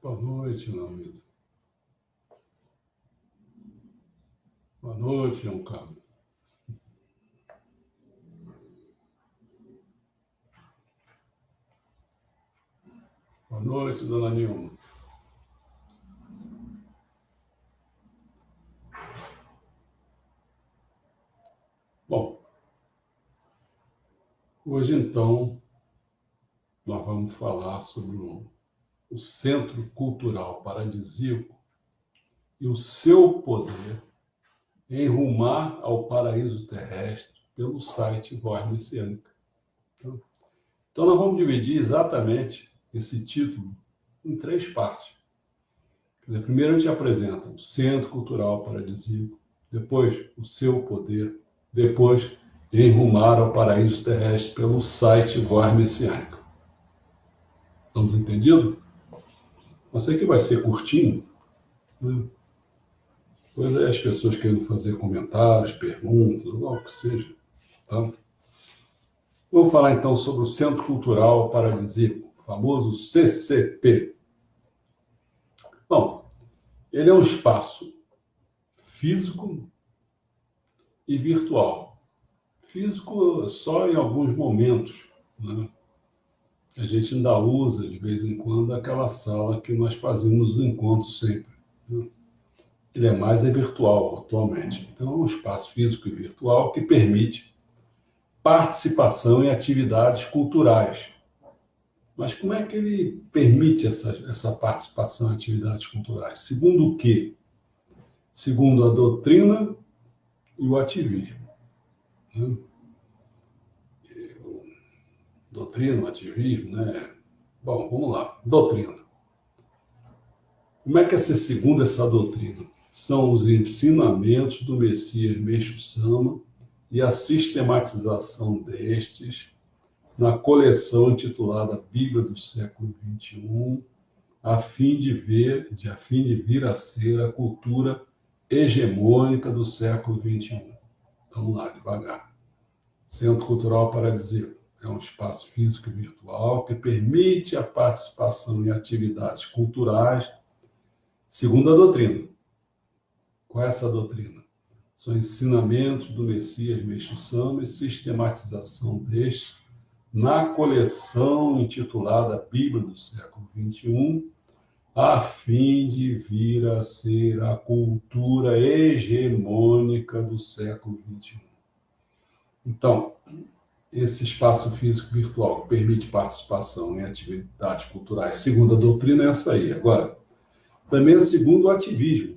Boa noite, Leonardo. Boa noite, João Carlos. Boa noite, dona Nilma. Bom, hoje então nós vamos falar sobre o Centro Cultural Paradisíaco e o seu poder em rumar ao paraíso terrestre pelo site Voz Messiânica. Então nós vamos dividir exatamente esse título em 3 partes. Quer dizer, primeiro a gente apresenta o Centro Cultural Paradisíaco, depois o seu poder, depois enrumar ao paraíso terrestre pelo site Voz Messiânica. Estamos entendidos? Eu sei que vai ser curtinho, né? Pois é, as pessoas querem fazer comentários, perguntas, ou o que seja. Tá? Vamos falar então sobre o Centro Cultural Paradisíaco, o famoso CCP. Bom, ele é um espaço físico e virtual. Físico só em alguns momentos, né? A gente ainda usa, de vez em quando, aquela sala que nós fazemos o encontro sempre, né? Ele é mais virtual atualmente. Então, é um espaço físico e virtual que permite participação em atividades culturais. Mas como é que ele permite essa participação em atividades culturais? Segundo o quê? Segundo a doutrina e o ativismo, né? Doutrina, ativismo, né? Bom, vamos lá. Doutrina. Como é que é ser segundo essa doutrina? São os ensinamentos do Messias Meixo Sama e a sistematização destes na coleção intitulada Bíblia do século XXI, a fim de vir a ser a cultura hegemônica do século XXI. Vamos lá, devagar. Centro Cultural Paradisíaco é um espaço físico e virtual que permite a participação em atividades culturais segundo a doutrina. Qual é essa doutrina? São ensinamentos do Messias Meixo Sama e sistematização deste na coleção intitulada Bíblia do século XXI, a fim de vir a ser a cultura hegemônica do século XXI. Então, esse espaço físico virtual permite participação em atividades culturais, segundo a doutrina, é essa aí. Agora, também é segundo o ativismo.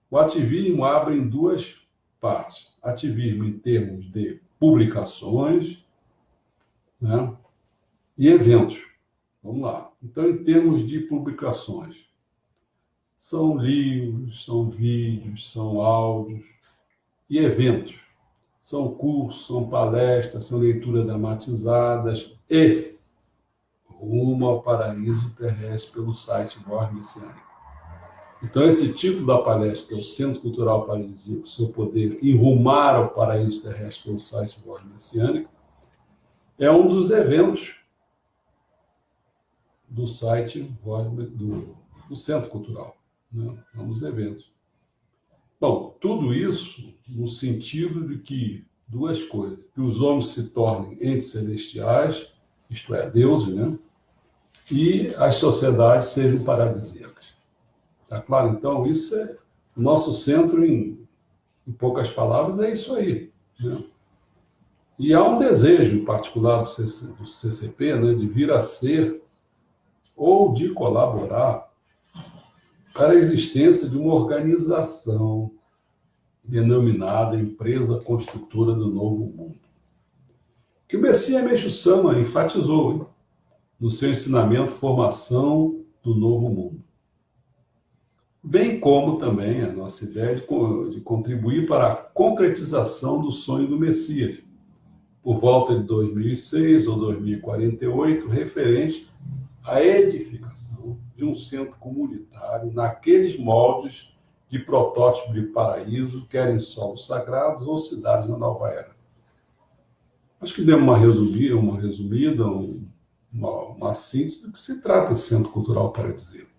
O ativismo abre em 2 partes. Ativismo em termos de publicações, né, e eventos. Vamos lá. Então, em termos de publicações, são livros, são vídeos, são áudios e eventos. São cursos, são palestras, são leituras dramatizadas e rumo ao paraíso terrestre pelo site Voz Messiânica. Então, esse título da palestra, que é o Centro Cultural Paradisíaco, seu poder em rumar ao paraíso terrestre pelo site Voz Messiânica, é um dos eventos do site do Centro Cultural, né? É um dos eventos. Bom, tudo isso no sentido de que 2 coisas: que os homens se tornem entes celestiais, isto é, deuses, né? E as sociedades sejam paradisíacas. Tá claro? Então, isso é o nosso centro, em poucas palavras, é isso aí, né? E há um desejo, em particular, do CCP, né, de vir a ser ou de colaborar para a existência de uma organização denominada Empresa Construtora do Novo Mundo, que o Messias Meixo Sama enfatizou, hein, no seu ensinamento Formação do Novo Mundo. Bem como também a nossa ideia de contribuir para a concretização do sonho do Messias, por volta de 2006 ou 2048, referente à edificação de um centro comunitário naqueles moldes de protótipo de paraíso, quer em solos sagrados ou cidades na nova era. Acho que demos uma resumida, uma síntese do que se trata esse Centro Cultural Paradisíaco,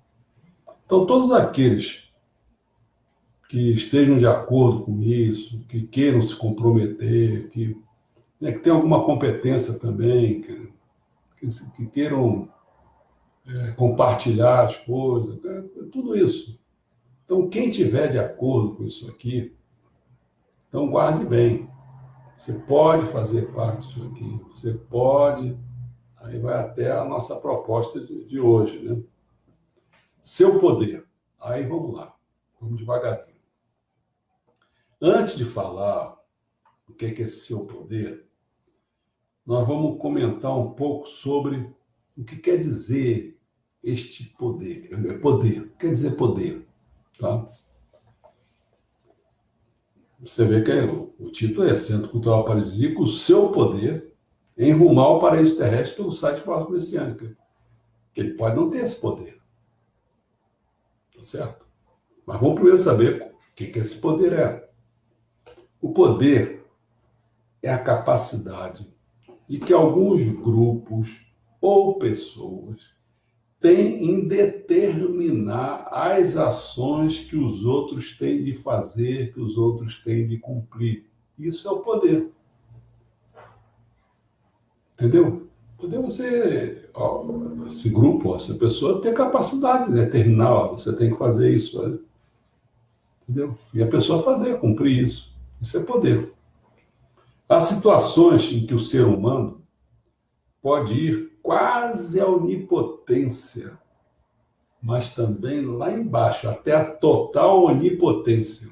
Então, todos aqueles que estejam de acordo com isso, que queiram se comprometer, que tenham alguma competência também, que queiram compartilhar as coisas, tudo isso. Então, quem tiver de acordo com isso aqui, então guarde bem. Você pode fazer parte disso aqui, você pode. Aí vai até a nossa proposta de hoje, né? Seu poder. Aí vamos lá, vamos devagarinho. Antes de falar o que é esse seu poder, nós vamos comentar um pouco sobre o que quer dizer este poder. Poder, quer dizer poder, tá? Você vê que o título é Centro Cultural Paradisíaco, o seu poder em rumar ao paraíso terrestre pelo site Próximo Messiânica. Que ele pode não ter esse poder, tá certo? Mas vamos primeiro saber o que esse poder é. O poder é a capacidade de que alguns grupos ou pessoas têm em determinar as ações que os outros têm de fazer, que os outros têm de cumprir. Isso é o poder. Entendeu? Poder você, esse grupo, essa pessoa ter capacidade de determinar, você tem que fazer isso, né? Entendeu? E a pessoa fazer, cumprir isso. Isso é poder. Há situações em que o ser humano pode ir quase à onipotência, mas também lá embaixo, até a total onipotência.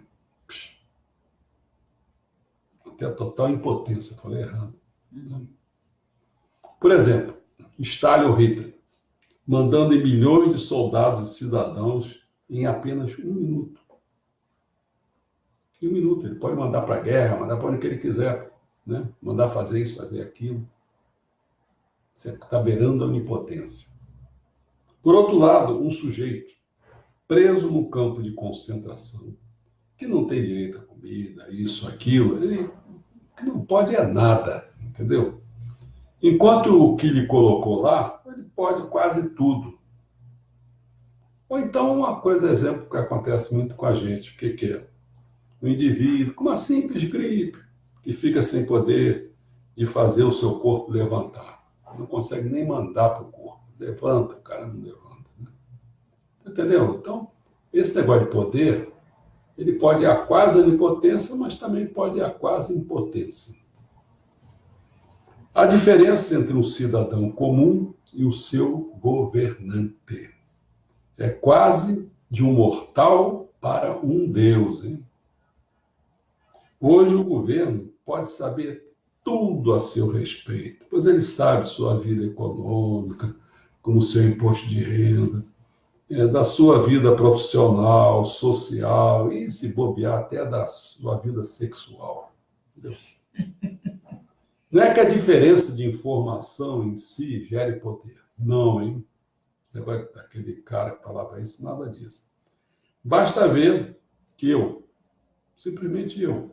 Até a total impotência, falei errado. Por exemplo, Stalin ou Hitler, mandando em milhões de soldados e cidadãos em apenas um minuto. Em um minuto, ele pode mandar para a guerra, mandar para onde ele quiser, né? Mandar fazer isso, fazer aquilo. Você está beirando a onipotência. Por outro lado, um sujeito preso no campo de concentração, que não tem direito à comida, isso, aquilo, ele não pode é nada, entendeu? Enquanto o que lhe colocou lá, ele pode quase tudo. Ou então, uma coisa, exemplo, que acontece muito com a gente, o que é? O indivíduo com uma simples gripe, que fica sem poder de fazer o seu corpo levantar. Não consegue nem mandar para o corpo. Levanta, o cara não levanta. Né? Entendeu? Então, esse negócio de poder, ele pode ir a quase onipotência, mas também pode ir a quase impotência. A diferença entre um cidadão comum e o seu governante é quase de um mortal para um Deus. Hein? Hoje o governo pode saber tudo a seu respeito, pois ele sabe sua vida econômica, como seu imposto de renda, da sua vida profissional, social e, se bobear, até da sua vida sexual. Entendeu? Não é que a diferença de informação em si gere poder. Não, hein? Você vai aquele cara que falava isso, nada disso. Basta ver que eu, simplesmente eu,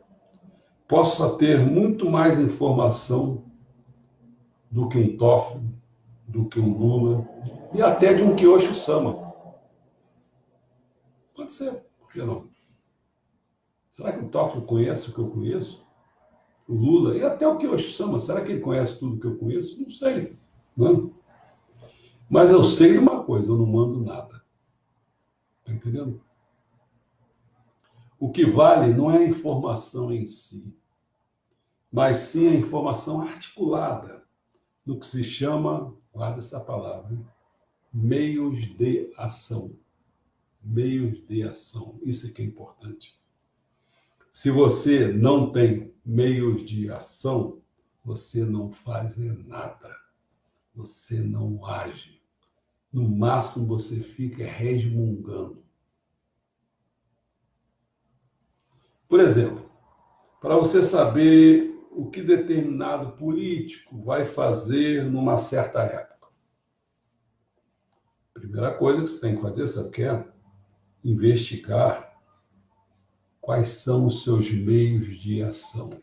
possa ter muito mais informação do que um Toffoli, do que um Lula e até de um Kiyoshi Sama. Pode ser, por que não? Será que o Toffoli conhece o que eu conheço? O Lula e até o Kiyoshi Sama, será que ele conhece tudo que eu conheço? Não sei. Não. Mas eu sei de uma coisa, eu não mando nada. Está entendendo? O que vale não é a informação em si, mas sim a informação articulada no que se chama, guarda essa palavra, meios de ação. Meios de ação. Isso é que é importante. Se você não tem meios de ação, você não faz nada. Você não age. No máximo, você fica resmungando. Por exemplo, para você saber o que determinado político vai fazer numa certa época. Primeira coisa que você tem que fazer, sabe o que é? Investigar quais são os seus meios de ação.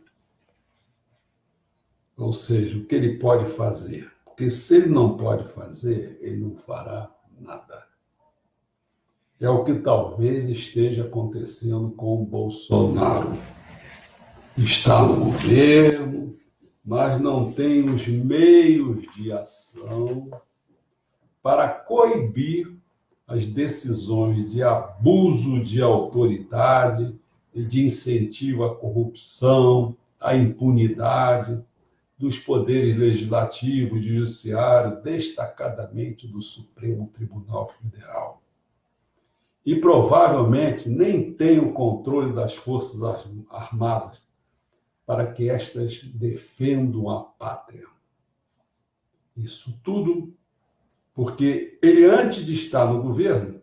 Ou seja, o que ele pode fazer. Porque se ele não pode fazer, ele não fará nada. É o que talvez esteja acontecendo com o Bolsonaro. Está no governo, mas não tem os meios de ação para coibir as decisões de abuso de autoridade e de incentivo à corrupção, à impunidade dos poderes legislativo e judiciário, destacadamente do Supremo Tribunal Federal. E provavelmente nem tem o controle das Forças Armadas para que estas defendam a pátria. Isso tudo porque ele, antes de estar no governo,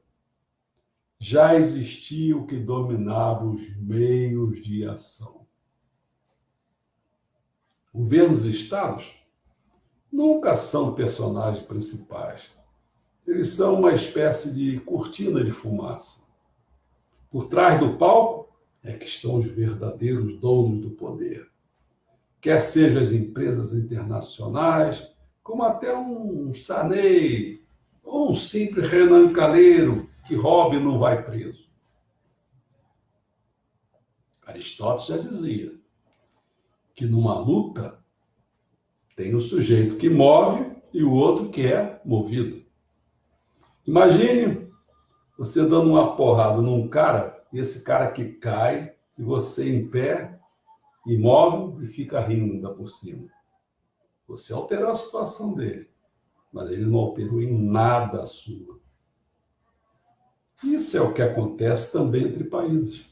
já existia o que dominava os meios de ação. Governos e estados nunca são personagens principais. Eles são uma espécie de cortina de fumaça. Por trás do palco é que estão os verdadeiros donos do poder. Quer sejam as empresas internacionais, como até um Sarney, ou um simples Renan Calheiros, que rouba e não vai preso. Aristóteles já dizia que numa luta tem o sujeito que move e o outro que é movido. Imagine você dando uma porrada num cara, e esse cara que cai, e você em pé, imóvel, e fica rindo ainda por cima. Você alterou a situação dele, mas ele não alterou em nada a sua. Isso é o que acontece também entre países.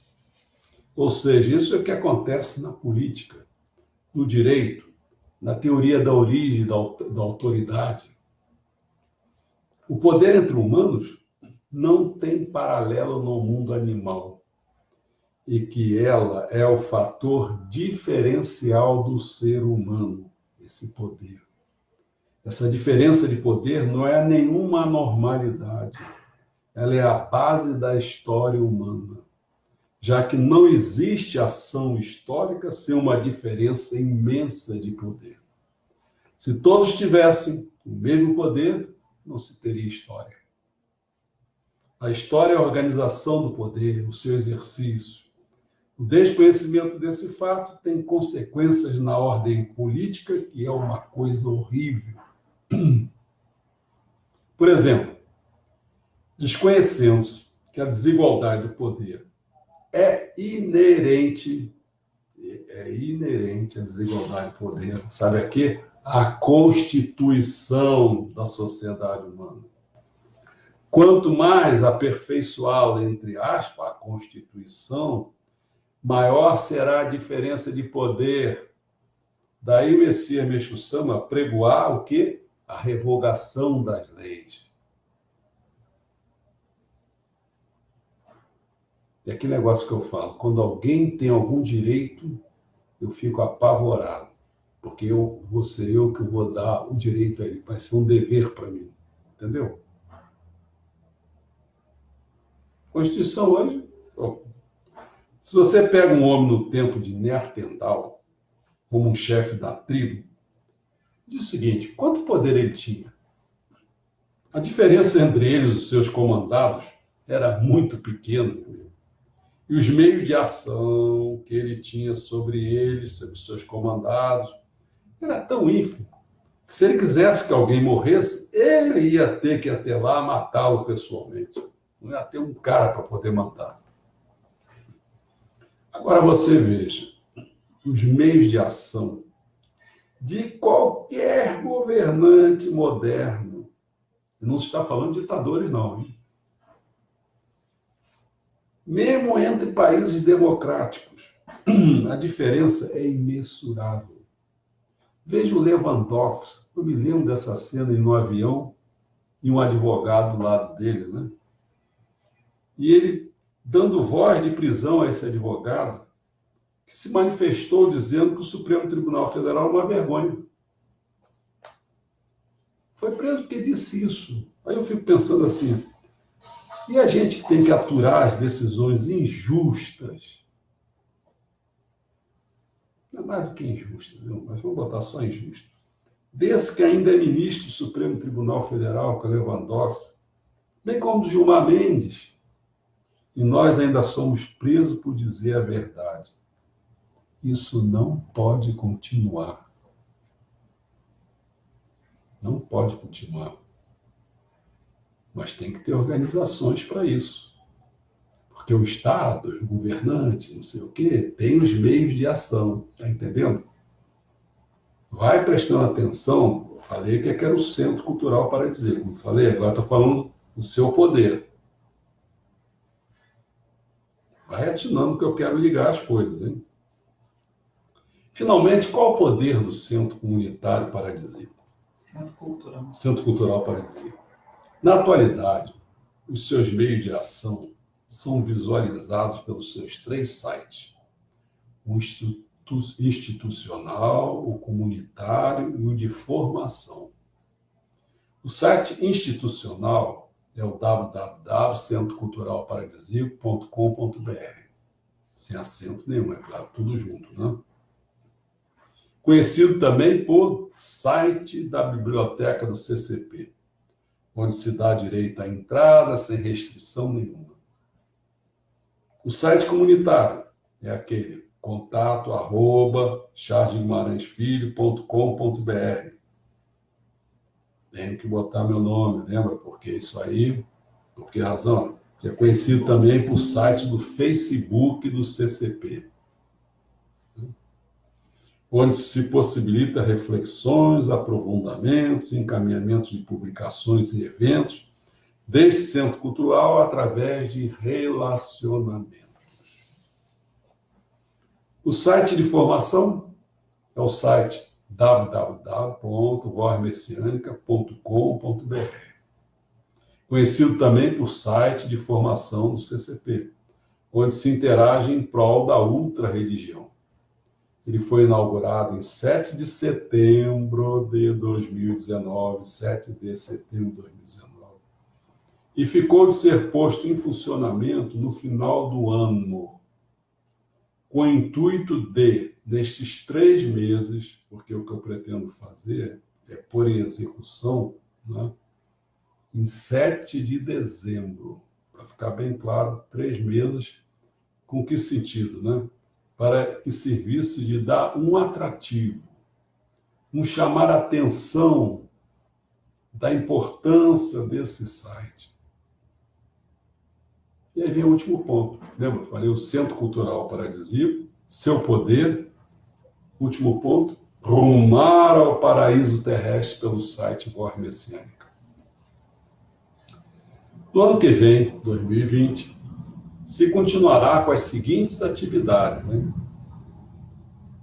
Ou seja, isso é o que acontece na política, no direito, na teoria da origem da autoridade. O poder entre humanos não tem paralelo no mundo animal, e que ela é o fator diferencial do ser humano, esse poder. Essa diferença de poder não é nenhuma anormalidade, ela é a base da história humana, já que não existe ação histórica sem uma diferença imensa de poder. Se todos tivessem o mesmo poder, não se teria história. A história é a organização do poder, o seu exercício. O desconhecimento desse fato tem consequências na ordem política, que é uma coisa horrível. Por exemplo, desconhecemos que a desigualdade do poder é inerente à desigualdade do poder. Sabe a quê? A constituição da sociedade humana. Quanto mais aperfeiçoá-la, entre aspas, a Constituição, maior será a diferença de poder. Daí o Messias Meixo Sama pregoar o quê? A revogação das leis. É aquele negócio que eu falo, quando alguém tem algum direito, eu fico apavorado, porque vou ser eu que vou dar o direito a ele, vai ser um dever para mim, entendeu? Constituição hoje, se você pega um homem no tempo de Neandertal, como um chefe da tribo, diz o seguinte, quanto poder ele tinha? A diferença entre eles e os seus comandados era muito pequena, e os meios de ação que ele tinha sobre eles, sobre os seus comandados, era tão ínfimo que se ele quisesse que alguém morresse, ele ia ter que ir até lá matá-lo pessoalmente. Não ia ter um cara para poder matar. Agora você veja, os meios de ação de qualquer governante moderno. Não se está falando de ditadores, não, hein? Mesmo entre países democráticos, a diferença é imensurável. Veja o Lewandowski, eu me lembro dessa cena no avião e um advogado do lado dele, né? E ele dando voz de prisão a esse advogado, que se manifestou dizendo que o Supremo Tribunal Federal é uma vergonha. Foi preso porque disse isso. Aí eu fico pensando assim, e a gente que tem que aturar as decisões injustas? Não é mais do que injusta, viu? Mas vamos botar só injusto. Desse que ainda é ministro do Supremo Tribunal Federal, que é Lewandowski, bem como do Gilmar Mendes, e nós ainda somos presos por dizer a verdade. Isso não pode continuar. Não pode continuar. Mas tem que ter organizações para isso. Porque o Estado, os governantes, não sei o quê, tem os meios de ação. Está entendendo? Vai prestando atenção. Eu falei que era o Centro Cultural Paradisíaco. Como falei, agora estou falando do seu poder. Vai atinando que eu quero ligar as coisas, hein? Finalmente, qual o poder do Centro Comunitário Paradisíaco? Centro Cultural. Centro Cultural Paradisíaco. Na atualidade, os seus meios de ação são visualizados pelos seus 3 sites: o institucional, o comunitário e o de formação. O site institucional é o www.centroculturalparadisíaco.com.br. Sem acento nenhum, é claro, tudo junto, né? Conhecido também por site da Biblioteca do CCP, onde se dá direito à entrada sem restrição nenhuma. O site comunitário é aquele contato@charlesguimarãesfilho.com.br. Tenho que botar meu nome, lembra? Porque isso aí, por que razão? Que é conhecido também por site do Facebook do CCP, onde se possibilita reflexões, aprofundamentos, encaminhamentos de publicações e eventos deste centro cultural através de relacionamentos. O site de formação é o site www.vozmessianica.com.br, conhecido também por site de formação do CCP, onde se interage em prol da ultra-religião. Ele foi inaugurado em 7 de setembro de 2019, 7 de setembro de 2019, e ficou de ser posto em funcionamento no final do ano, com o intuito de, nestes 3 meses, porque o que eu pretendo fazer é pôr em execução, né, em 7 de dezembro, para ficar bem claro, 3 meses, com que sentido, né? Para que servisse de dar um atrativo, um chamar a atenção da importância desse site. E aí vem o último ponto. Lembra? Eu falei o Centro Cultural Paradisíaco, seu poder. Último ponto, rumar ao paraíso terrestre pelo site Voz Messiânica. No ano que vem, 2020, se continuará com as seguintes atividades, né?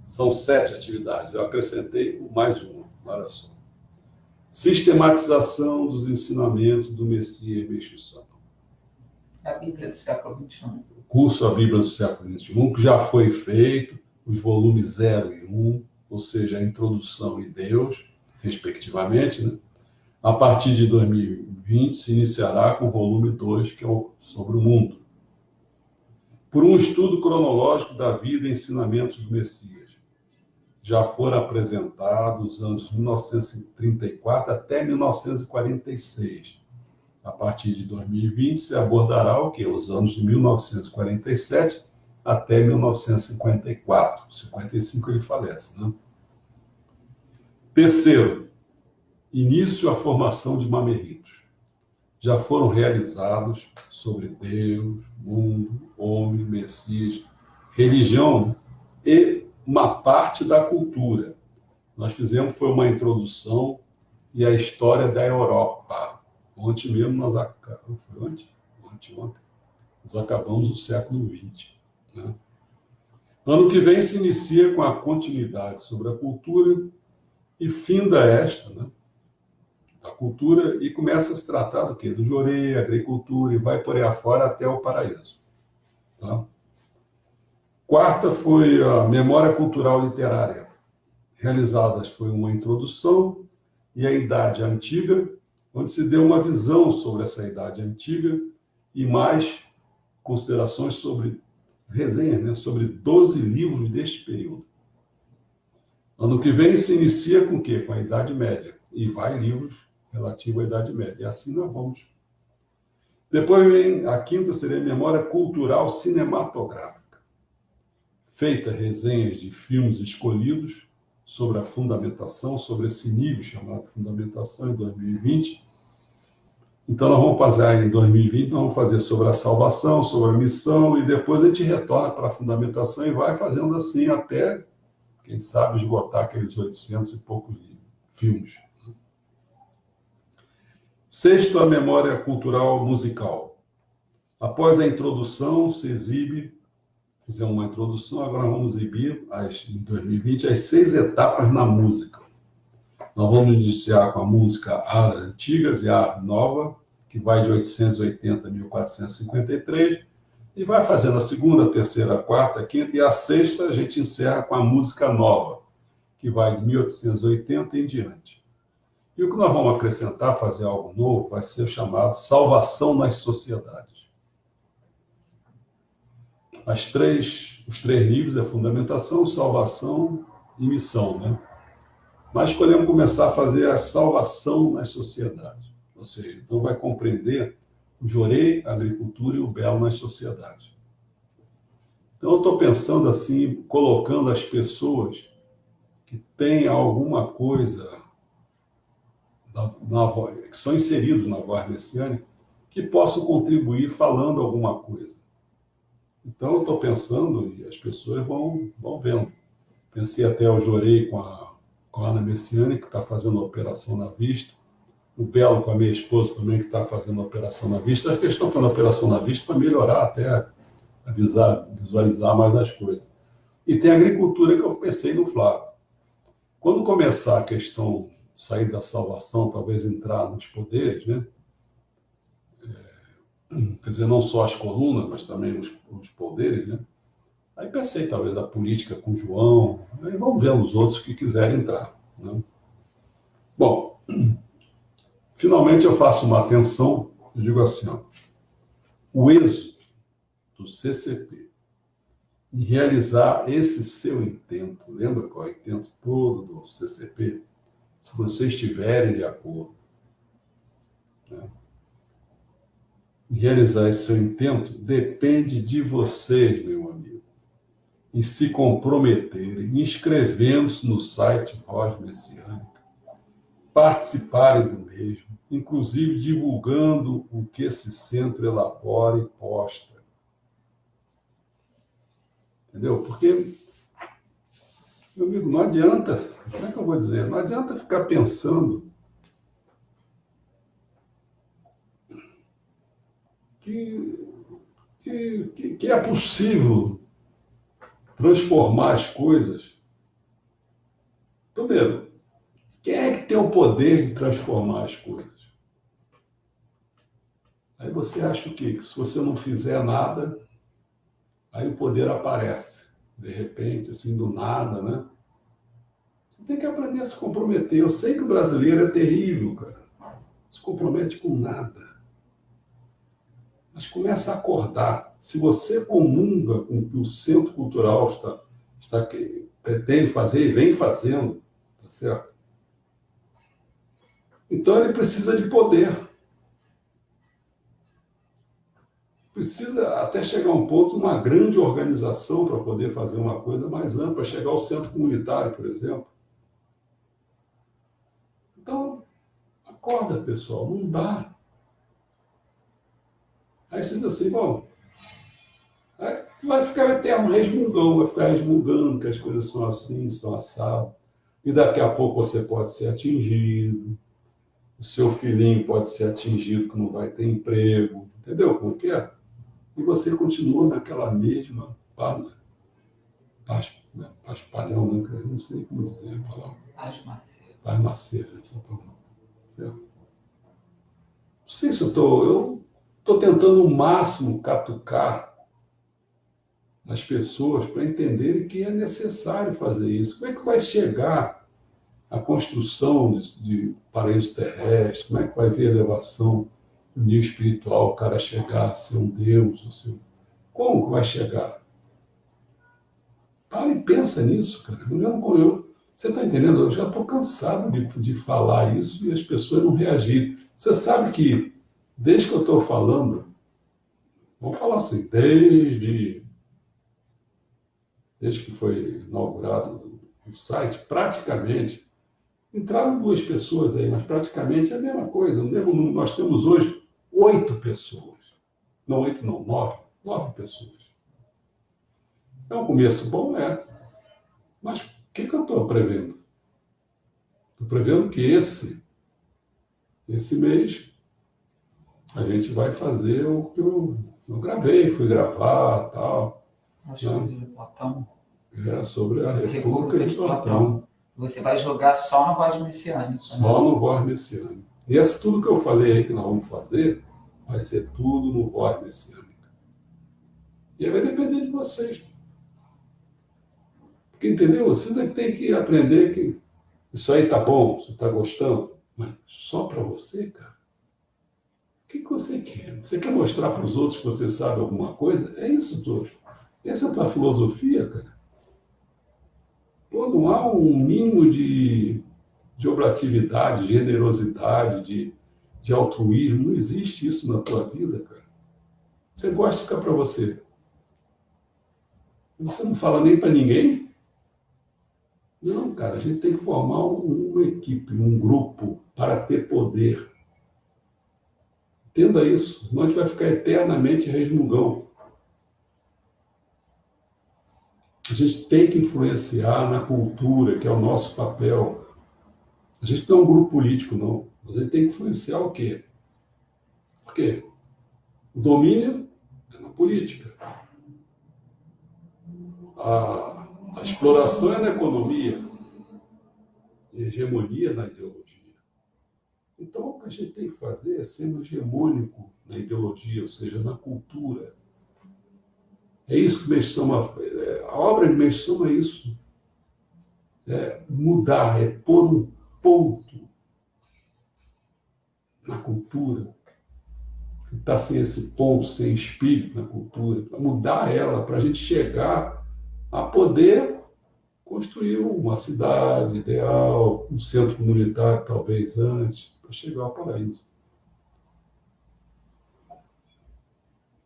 São 7 atividades, eu acrescentei mais uma, olha só. Sistematização dos ensinamentos do Messias Meixo Sama. A Bíblia do século XXI. Curso A Bíblia do século XXI, que já foi feito, os volumes 0 e 1, ou seja, a introdução e Deus, respectivamente, né? A partir de 2020 se iniciará com o volume 2, que é sobre o mundo. Por um estudo cronológico da vida e ensinamentos do Messias. Já foram apresentados os anos de 1934 até 1946. A partir de 2020 se abordará o quê? Os anos de 1947 até 1954. 55 ele falece, né? Terceiro, início à formação de mameritos. Já foram realizados sobre Deus, mundo, homem, Messias, religião e uma parte da cultura. Nós fizemos foi uma introdução e a história da Europa. Ontem mesmo nós acabamos, ontem, nós acabamos o século XX, né? Ano que vem se inicia com a continuidade sobre a cultura e finda esta, né, da cultura, e começa a se tratar do quê? Do Jorei, agricultura, e vai por aí afora até o paraíso. Tá? Quarta foi a memória cultural literária. Realizadas foi uma introdução e a Idade Antiga, onde se deu uma visão sobre essa Idade Antiga e mais considerações sobre resenhas, né, sobre 12 livros deste período. Ano que vem se inicia com o quê? Com a Idade Média. E vai livros relativos à Idade Média. E assim nós vamos. Depois vem a quinta, seria memória cultural cinematográfica. Feita resenhas de filmes escolhidos sobre a fundamentação, sobre esse nível chamado fundamentação em 2020. Então, nós vamos fazer em 2020, nós vamos fazer sobre a salvação, sobre a missão, e depois a gente retorna para a fundamentação e vai fazendo assim até, quem sabe, esgotar aqueles 800 e poucos filmes. Sexto, a memória cultural musical. Após a introdução, se exibe, fizemos uma introdução, agora vamos exibir, em 2020, as 6 etapas na música. Nós vamos iniciar com a música AR antigas e AR nova, que vai de 880 a 1453, e vai fazendo a segunda, a terceira, a quarta, a quinta, e a sexta a gente encerra com a música nova, que vai de 1880 em diante. E o que nós vamos acrescentar, fazer algo novo, vai ser chamado salvação nas sociedades. Os três níveis da fundamentação, salvação e missão, né? Mas escolhemos começar a fazer a salvação nas sociedades. Ou seja, então vai compreender o jorei, a agricultura e o belo nas sociedades. Então eu estou pensando assim, colocando as pessoas que têm alguma coisa na voz, que são inseridos na voz messiânica, que possam contribuir falando alguma coisa. Então eu estou pensando, e as pessoas vão vendo. Pensei até o jorei com a Ana Messiânica, que está fazendo a operação na vista, o Belo com a minha esposa também, que está fazendo a operação na vista. Acho que eles estão fazendo a operação na vista para melhorar até, visualizar mais as coisas. E tem a agricultura que eu pensei no Flávio. Quando começar a questão, sair da salvação, talvez entrar nos poderes, né? Quer dizer, não só as colunas, mas também os poderes, né? Aí pensei, talvez, a política com o João, aí vamos ver os outros que quiserem entrar, né? Bom, finalmente eu faço uma atenção, eu digo assim, ó, o êxito do CCP em realizar esse seu intento, lembra qual é o intento todo do CCP? Se vocês estiverem de acordo, né, em realizar esse seu intento, depende de vocês, meu amigo, em se comprometerem, inscrevendo-se no site Voz Messiânica, participarem do mesmo, inclusive divulgando o que esse centro elabora e posta. Entendeu? Porque, meu amigo, não adianta, como é que eu vou dizer? Não adianta ficar pensando que é possível transformar as coisas. Primeiro, quem é que tem o poder de transformar as coisas? Aí você acha o quê? Que se você não fizer nada, aí o poder aparece. De repente, assim, do nada, né? Você tem que aprender a se comprometer. Eu sei que o brasileiro é terrível, cara. Não se compromete com nada. Mas começa a acordar. Se você comunga com o que o Centro Cultural pretende fazer e vem fazendo, tá certo? Então ele precisa de poder. Precisa até chegar a um ponto, uma grande organização para poder fazer uma coisa mais ampla, chegar ao centro comunitário, por exemplo. Então, acorda, pessoal, não dá. Aí você diz assim, bom, vai ficar eterno resmungão, vai ficar resmungando que as coisas são assim, são assado. E daqui a pouco você pode ser atingido, o seu filhinho pode ser atingido que não vai ter emprego, entendeu como que é? E você continua naquela mesma paspalhão, né? Eu não sei como dizer a palavra. Pasmaceira, essa palavra. Certo? Não sei se eu estou tentando o máximo catucar as pessoas para entenderem que é necessário fazer isso. Como é que vai chegar a construção de paraíso terrestre? Como é que vai ver a elevação do nível espiritual, o cara chegar a ser um Deus? Como que vai chegar? Para e pensa nisso, cara. Você está entendendo? Eu já estou cansado de falar isso e as pessoas não reagirem. Você sabe que Desde que eu estou falando, vamos falar assim, desde que foi inaugurado o site, praticamente, entraram 2 pessoas aí, mas praticamente é a mesma coisa. O mesmo número. Nós temos hoje 8 pessoas. Não 8, não, 9. 9 pessoas. É um começo bom, é. Mas o que eu estou prevendo? Estou prevendo que esse mês a gente vai fazer o que eu gravei, fui gravar tal. As coisas de Platão. É sobre a República de Platão. Você vai jogar só no voz messiânica. Só no voz messiânico. E esse tudo que eu falei aí que nós vamos fazer, vai ser tudo no voz messiânica. E aí vai depender de vocês. Porque, entendeu? Vocês é que tem que aprender que isso aí tá bom, você tá gostando, mas só para você, cara. O que você quer? Você quer mostrar para os outros que você sabe alguma coisa? É isso tudo. Essa é a tua filosofia, cara. Pô, não há um mínimo de obratividade, generosidade, de altruísmo. Não existe isso na tua vida, cara. Você gosta de ficar para você. Você não fala nem para ninguém? Não, cara, a gente tem que formar uma equipe, um grupo para ter poder. Entenda isso, senão a gente vai ficar eternamente resmungão. A gente tem que influenciar na cultura, que é o nosso papel. A gente não é um grupo político, não. Mas a gente tem que influenciar o quê? Por quê? O domínio é na política. A exploração é na economia. E a hegemonia na ideologia. Então, o que a gente tem que fazer é ser hegemônico na ideologia, ou seja, na cultura. É isso que Meixo Sama, a obra de Meixo Sama é isso. É mudar, é pôr um ponto na cultura. Está sem esse ponto, sem espírito na cultura, para mudar ela, para a gente chegar a poder construir uma cidade ideal, um centro comunitário talvez antes, para chegar ao paraíso.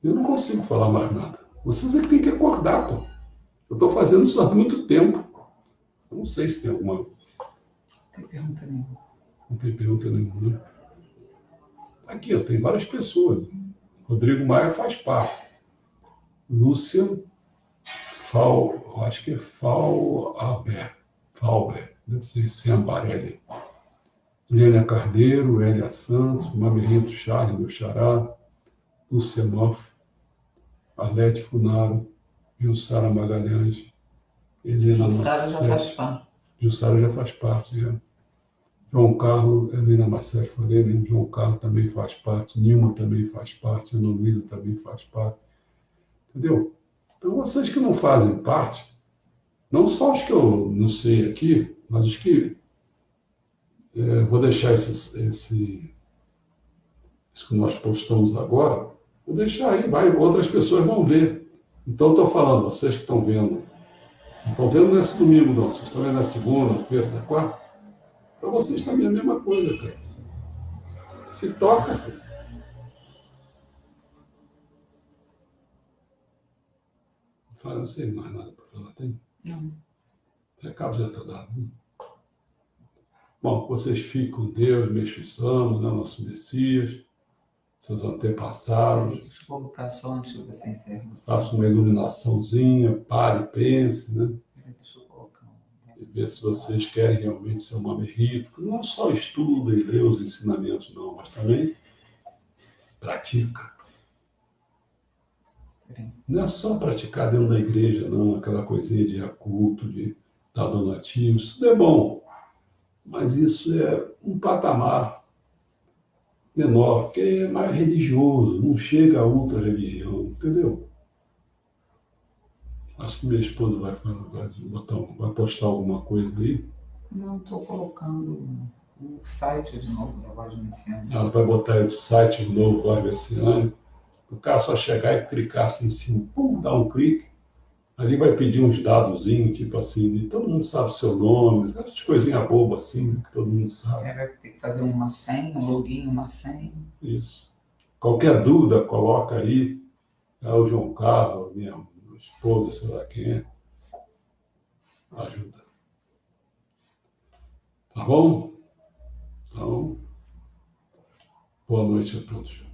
Eu não consigo falar mais nada. Vocês é que tem que acordar, pô. Eu estou fazendo isso há muito tempo. Eu não sei se tem alguma. Não tem pergunta nenhuma. Não tem pergunta nenhuma, né? Aqui, ó, tem várias pessoas. Rodrigo Maia faz parte. Lúcia acho que é Falber, deve ser Ciambarelli. Helena Cardeiro, Hélia Santos, Mamerito Charles, meu xará, Lúcia Noff, Arlete Funaro, Jussara Magalhães, Helena Jussara já faz parte. Jussara já faz parte, já. João Carlos, Helena Marcelo Forene, João Carlos também faz parte, Nilma também faz parte, Ana Luísa também faz parte. Entendeu? Então, vocês que não fazem parte, não só os que eu não sei aqui, mas os que. Vou deixar esse que nós postamos agora, vou deixar aí, outras pessoas vão ver. Então, estou falando, vocês que estão vendo, não estão vendo nesse domingo, não, vocês estão vendo na segunda, terça, quarta, para vocês também é a mesma coisa, cara. Se toca, cara. Não sei mais nada para falar, tem? Não. O recado já está dado. Né? Bom, vocês fiquem com Deus, Meixo Sama, né, nosso Messias, seus antepassados. Deixa eu colocar só antes de você encerrar. Faça uma iluminaçãozinha, pare e pense, né? Deixa eu colocar. E ver se vocês querem realmente ser um mamerito. Não só estuda e lê os ensinamentos, não, mas também pratica. Não é só praticar dentro da igreja, não, aquela coisinha de culto, de dar donativo, isso tudo é bom. Mas isso é um patamar menor, porque é mais religioso, não chega a outra religião, entendeu? Acho que minha esposa vai postar alguma coisa aí. Não, estou colocando o site de novo da Voz Messiânica. Ela vai botar aí o site do novo Voz Messiânica. O cara só chegar e clicar assim em cima, dar um clique, ali vai pedir uns dadozinhos, tipo assim, todo mundo sabe o seu nome, essas coisinhas bobas assim, que todo mundo sabe. Vai ter que fazer uma senha, um login, uma senha. Isso. Qualquer dúvida, coloca aí. É o João Carlos, minha esposa, sei lá quem é. Ajuda. Tá bom? Então, boa noite a todos.